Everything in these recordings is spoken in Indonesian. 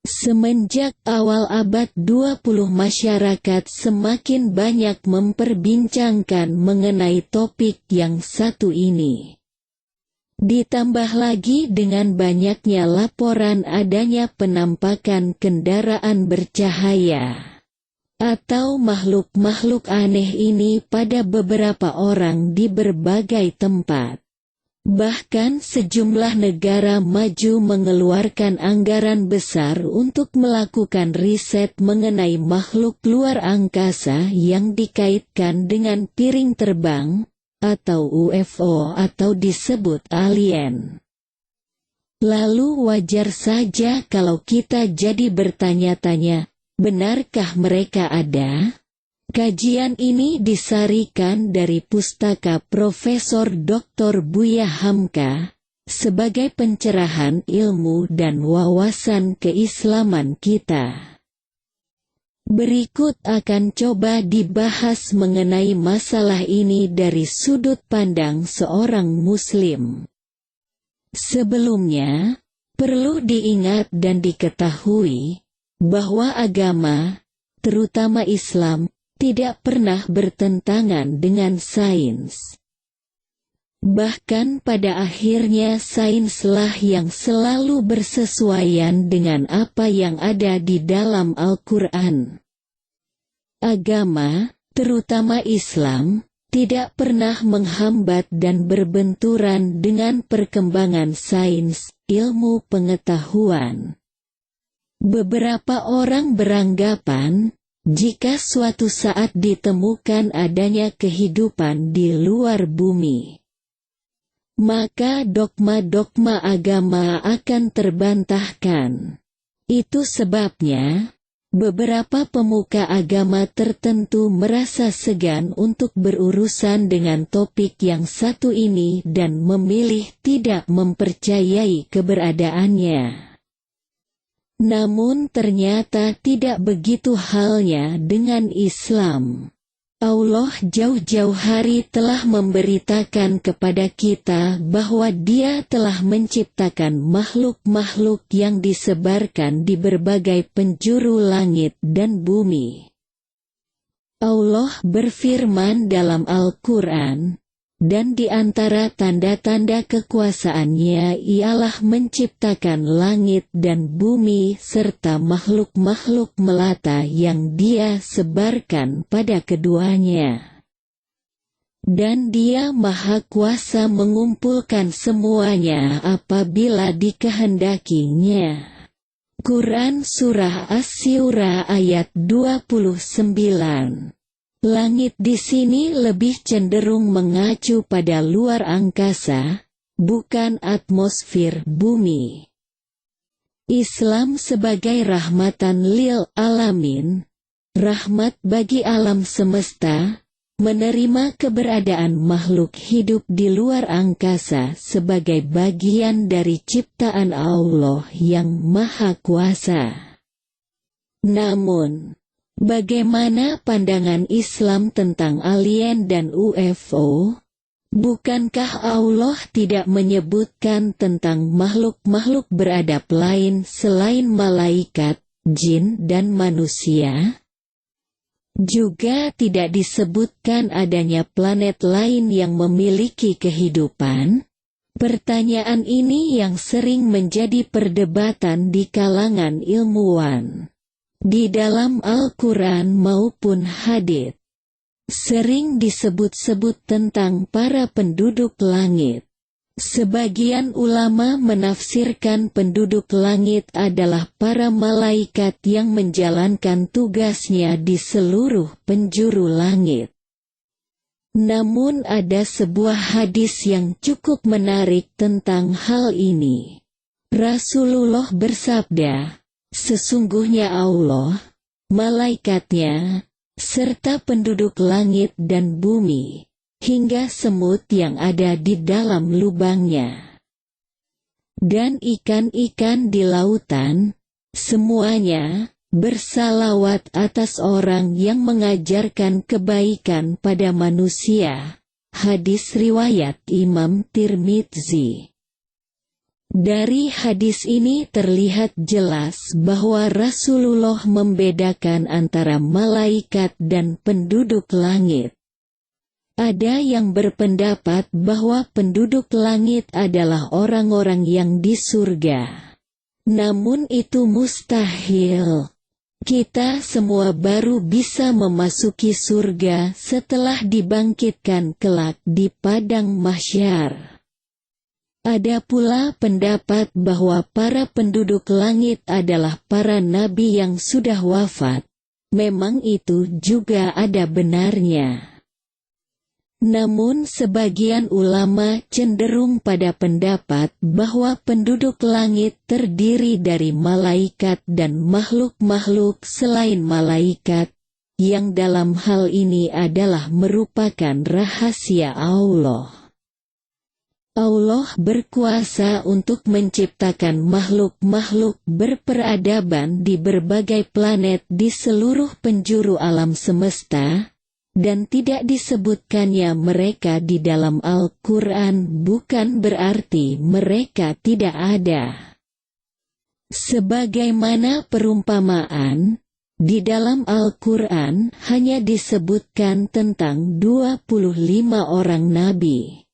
Semenjak awal abad 20 masyarakat semakin banyak memperbincangkan mengenai topik yang satu ini. Ditambah lagi dengan banyaknya laporan adanya penampakan kendaraan bercahaya atau makhluk-makhluk aneh ini pada beberapa orang di berbagai tempat. Bahkan sejumlah negara maju mengeluarkan anggaran besar untuk melakukan riset mengenai makhluk luar angkasa yang dikaitkan dengan piring terbang, atau UFO atau disebut alien. Lalu wajar saja kalau kita jadi bertanya-tanya, benarkah mereka ada? Kajian ini disarikan dari pustaka Profesor Dr. Buya Hamka, sebagai pencerahan ilmu dan wawasan keislaman kita. Berikut akan coba dibahas mengenai masalah ini dari sudut pandang seorang Muslim. Sebelumnya, perlu diingat dan diketahui bahwa agama, terutama Islam, tidak pernah bertentangan dengan sains. Bahkan pada akhirnya sainslah yang selalu bersesuaian dengan apa yang ada di dalam Al-Quran. Agama, terutama Islam, tidak pernah menghambat dan berbenturan dengan perkembangan sains, ilmu pengetahuan. Beberapa orang beranggapan, jika suatu saat ditemukan adanya kehidupan di luar bumi, maka dogma-dogma agama akan terbantahkan. Itu sebabnya, beberapa pemuka agama tertentu merasa segan untuk berurusan dengan topik yang satu ini dan memilih tidak mempercayai keberadaannya. Namun ternyata tidak begitu halnya dengan Islam. Allah jauh-jauh hari telah memberitakan kepada kita bahwa Dia telah menciptakan makhluk-makhluk yang disebarkan di berbagai penjuru langit dan bumi. Allah berfirman dalam Al-Quran, dan di antara tanda-tanda kekuasaannya ialah menciptakan langit dan bumi serta makhluk-makhluk melata yang Dia sebarkan pada keduanya. Dan Dia Maha Kuasa mengumpulkan semuanya apabila dikehendakinya. Quran Surah Asy-Syura ayat 29. Langit di sini lebih cenderung mengacu pada luar angkasa, bukan atmosfer bumi. Islam sebagai rahmatan lil alamin, rahmat bagi alam semesta, menerima keberadaan makhluk hidup di luar angkasa sebagai bagian dari ciptaan Allah yang Maha Kuasa. Namun, bagaimana pandangan Islam tentang alien dan UFO? Bukankah Allah tidak menyebutkan tentang makhluk-makhluk beradab lain selain malaikat, jin dan manusia? Juga tidak disebutkan adanya planet lain yang memiliki kehidupan? Pertanyaan ini yang sering menjadi perdebatan di kalangan ilmuwan. Di dalam Al-Quran maupun hadits, sering disebut-sebut tentang para penduduk langit. Sebagian ulama menafsirkan penduduk langit adalah para malaikat yang menjalankan tugasnya di seluruh penjuru langit. Namun ada sebuah hadis yang cukup menarik tentang hal ini. Rasulullah bersabda, sesungguhnya Allah, malaikatnya, serta penduduk langit dan bumi, hingga semut yang ada di dalam lubangnya, dan ikan-ikan di lautan, semuanya bersalawat atas orang yang mengajarkan kebaikan pada manusia. Hadis riwayat Imam Tirmidzi. Dari hadis ini terlihat jelas bahwa Rasulullah membedakan antara malaikat dan penduduk langit. Ada yang berpendapat bahwa penduduk langit adalah orang-orang yang di surga. Namun itu mustahil. Kita semua baru bisa memasuki surga setelah dibangkitkan kelak di padang mahsyar. Ada pula pendapat bahwa para penduduk langit adalah para nabi yang sudah wafat. Memang itu juga ada benarnya. Namun sebagian ulama cenderung pada pendapat bahwa penduduk langit terdiri dari malaikat dan makhluk-makhluk selain malaikat, yang dalam hal ini adalah merupakan rahasia Allah. Allah berkuasa untuk menciptakan makhluk-makhluk berperadaban di berbagai planet di seluruh penjuru alam semesta, dan tidak disebutkannya mereka di dalam Al-Quran bukan berarti mereka tidak ada. Sebagaimana perumpamaan, di dalam Al-Quran hanya disebutkan tentang 25 orang nabi.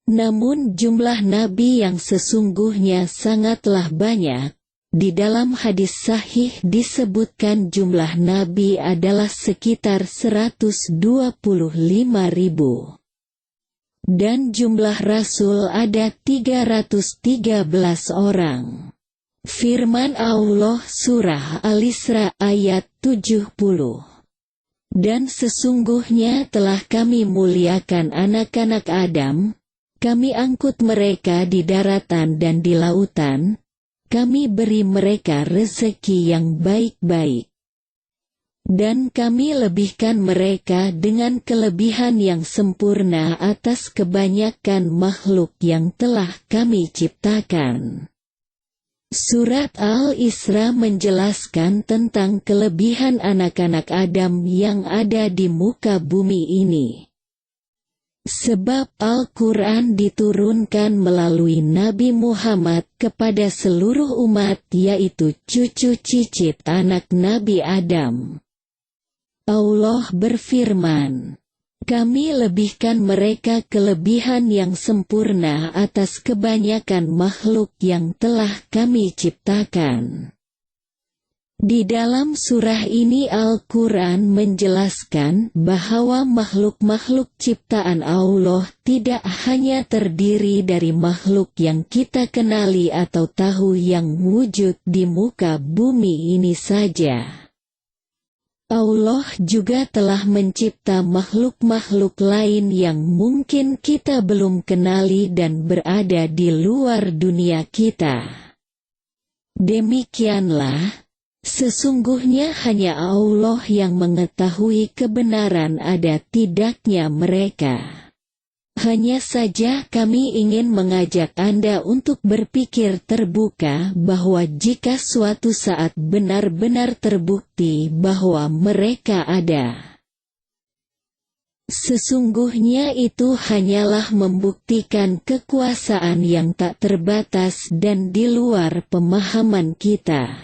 Namun jumlah nabi yang sesungguhnya sangatlah banyak. Di dalam hadis sahih disebutkan jumlah nabi adalah sekitar 125.000. Dan jumlah rasul ada 313 orang. Firman Allah Surah Al-Isra ayat 70. Dan sesungguhnya telah kami muliakan anak-anak Adam, kami angkut mereka di daratan dan di lautan, kami beri mereka rezeki yang baik-baik. Dan kami lebihkan mereka dengan kelebihan yang sempurna atas kebanyakan makhluk yang telah kami ciptakan. Surat Al-Isra menjelaskan tentang kelebihan anak-anak Adam yang ada di muka bumi ini. Sebab Al-Quran diturunkan melalui Nabi Muhammad kepada seluruh umat yaitu cucu cicit anak Nabi Adam. Allah berfirman, kami lebihkan mereka kelebihan yang sempurna atas kebanyakan makhluk yang telah kami ciptakan. Di dalam surah ini Al-Quran menjelaskan bahwa makhluk-makhluk ciptaan Allah tidak hanya terdiri dari makhluk yang kita kenali atau tahu yang wujud di muka bumi ini saja. Allah juga telah mencipta makhluk-makhluk lain yang mungkin kita belum kenali dan berada di luar dunia kita. Demikianlah, sesungguhnya hanya Allah yang mengetahui kebenaran ada tidaknya mereka. Hanya saja kami ingin mengajak Anda untuk berpikir terbuka bahwa jika suatu saat benar-benar terbukti bahwa mereka ada, sesungguhnya itu hanyalah membuktikan kekuasaan yang tak terbatas dan di luar pemahaman kita.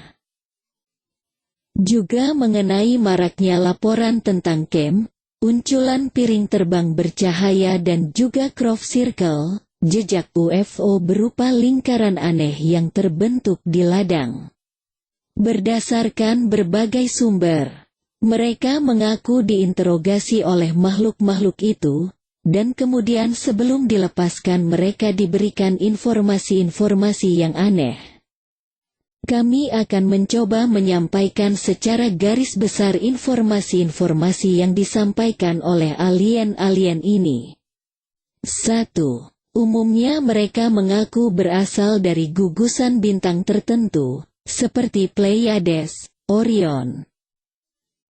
Juga mengenai maraknya laporan tentang camp, unculan piring terbang bercahaya dan juga crop circle, jejak UFO berupa lingkaran aneh yang terbentuk di ladang. Berdasarkan berbagai sumber, mereka mengaku diinterogasi oleh makhluk-makhluk itu, dan kemudian sebelum dilepaskan mereka diberikan informasi-informasi yang aneh. Kami akan mencoba menyampaikan secara garis besar informasi-informasi yang disampaikan oleh alien-alien ini. 1. Umumnya mereka mengaku berasal dari gugusan bintang tertentu, seperti Pleiades, Orion,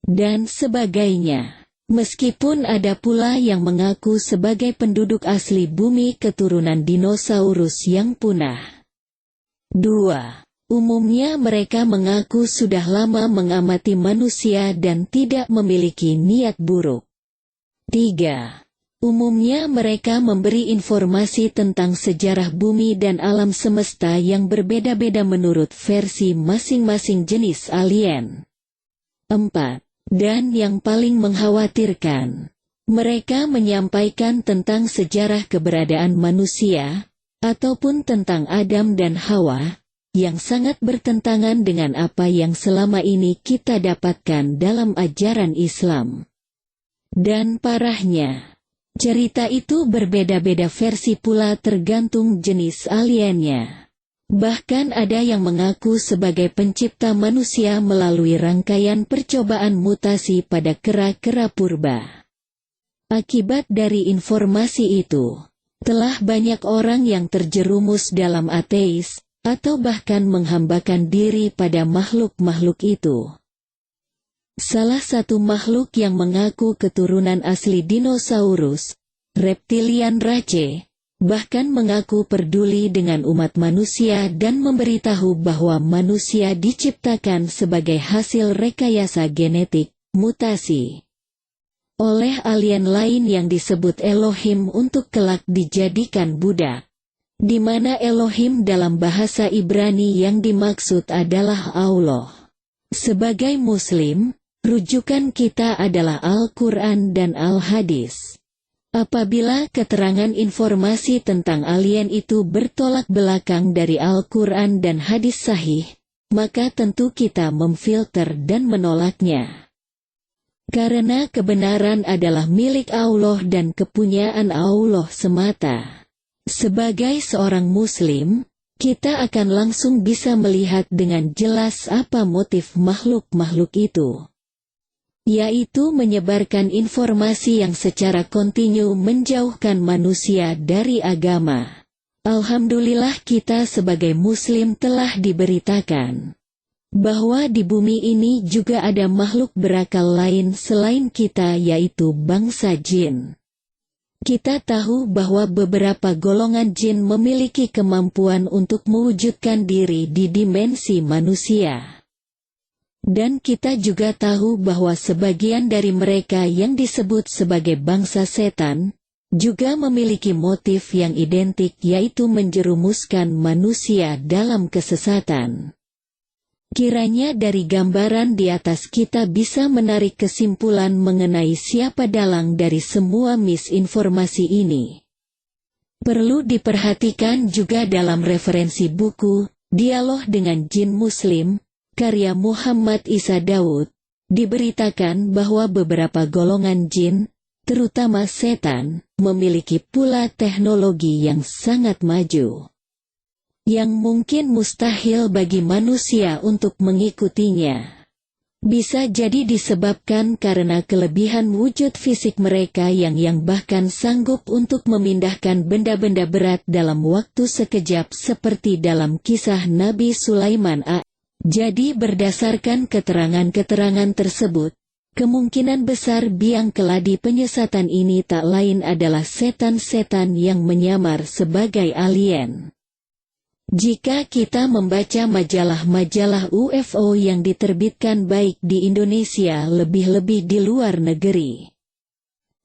dan sebagainya. Meskipun ada pula yang mengaku sebagai penduduk asli bumi keturunan dinosaurus yang punah. 2. Umumnya mereka mengaku sudah lama mengamati manusia dan tidak memiliki niat buruk. 3. Umumnya mereka memberi informasi tentang sejarah bumi dan alam semesta yang berbeda-beda menurut versi masing-masing jenis alien. 4. Dan yang paling mengkhawatirkan, mereka menyampaikan tentang sejarah keberadaan manusia, ataupun tentang Adam dan Hawa, yang sangat bertentangan dengan apa yang selama ini kita dapatkan dalam ajaran Islam. Dan parahnya, cerita itu berbeda-beda versi pula tergantung jenis aliennya. Bahkan ada yang mengaku sebagai pencipta manusia melalui rangkaian percobaan mutasi pada kera-kera purba. Akibat dari informasi itu, telah banyak orang yang terjerumus dalam ateis, atau bahkan menghambakan diri pada makhluk-makhluk itu. Salah satu makhluk yang mengaku keturunan asli dinosaurus, reptilian race, bahkan mengaku peduli dengan umat manusia dan memberitahu bahwa manusia diciptakan sebagai hasil rekayasa genetik, mutasi, oleh alien lain yang disebut Elohim untuk kelak dijadikan budak, di mana Elohim dalam bahasa Ibrani yang dimaksud adalah Allah. Sebagai Muslim, rujukan kita adalah Al-Quran dan Al-Hadis. Apabila keterangan informasi tentang alien itu bertolak belakang dari Al-Quran dan hadis sahih, maka tentu kita memfilter dan menolaknya. Karena kebenaran adalah milik Allah dan kepunyaan Allah semata. Sebagai seorang Muslim, kita akan langsung bisa melihat dengan jelas apa motif makhluk-makhluk itu, yaitu menyebarkan informasi yang secara kontinu menjauhkan manusia dari agama. Alhamdulillah kita sebagai Muslim telah diberitakan bahwa di bumi ini juga ada makhluk berakal lain selain kita, yaitu bangsa jin. Kita tahu bahwa beberapa golongan jin memiliki kemampuan untuk mewujudkan diri di dimensi manusia. Dan kita juga tahu bahwa sebagian dari mereka yang disebut sebagai bangsa setan, juga memiliki motif yang identik, yaitu menjerumuskan manusia dalam kesesatan. Kiranya dari gambaran di atas kita bisa menarik kesimpulan mengenai siapa dalang dari semua misinformasi ini. Perlu diperhatikan juga dalam referensi buku, Dialog dengan Jin Muslim, karya Muhammad Isa Daud, diberitakan bahwa beberapa golongan jin, terutama setan, memiliki pula teknologi yang sangat maju, yang mungkin mustahil bagi manusia untuk mengikutinya. Bisa jadi disebabkan karena kelebihan wujud fisik mereka yang bahkan sanggup untuk memindahkan benda-benda berat dalam waktu sekejap seperti dalam kisah Nabi Sulaiman a. Jadi berdasarkan keterangan-keterangan tersebut, kemungkinan besar biang keladi penyesatan ini tak lain adalah setan-setan yang menyamar sebagai alien. Jika kita membaca majalah-majalah UFO yang diterbitkan baik di Indonesia lebih-lebih di luar negeri,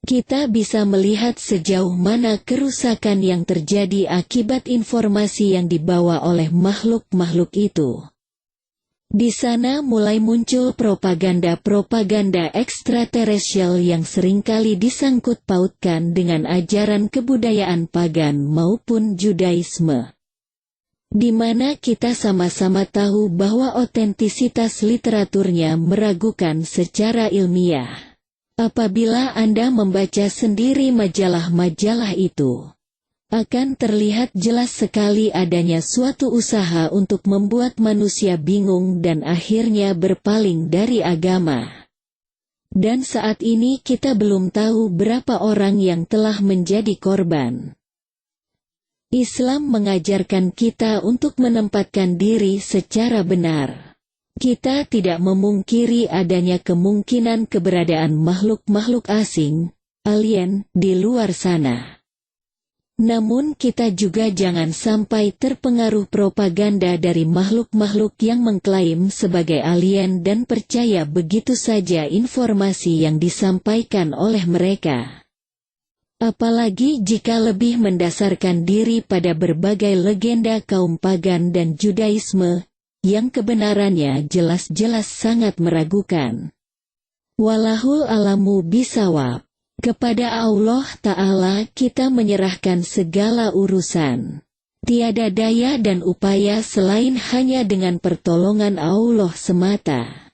kita bisa melihat sejauh mana kerusakan yang terjadi akibat informasi yang dibawa oleh makhluk-makhluk itu. Di sana mulai muncul propaganda-propaganda ekstraterestrial yang seringkali disangkut pautkan dengan ajaran kebudayaan pagan maupun Judaisme, di mana kita sama-sama tahu bahwa otentisitas literaturnya meragukan secara ilmiah. Apabila Anda membaca sendiri majalah-majalah itu, akan terlihat jelas sekali adanya suatu usaha untuk membuat manusia bingung dan akhirnya berpaling dari agama. Dan saat ini kita belum tahu berapa orang yang telah menjadi korban. Islam mengajarkan kita untuk menempatkan diri secara benar. Kita tidak memungkiri adanya kemungkinan keberadaan makhluk-makhluk asing, alien, di luar sana. Namun kita juga jangan sampai terpengaruh propaganda dari makhluk-makhluk yang mengklaim sebagai alien dan percaya begitu saja informasi yang disampaikan oleh mereka. Apalagi jika lebih mendasarkan diri pada berbagai legenda kaum pagan dan Judaisme, yang kebenarannya jelas-jelas sangat meragukan. Walahul alamu bisawab. Kepada Allah Ta'ala kita menyerahkan segala urusan. Tiada daya dan upaya selain hanya dengan pertolongan Allah semata.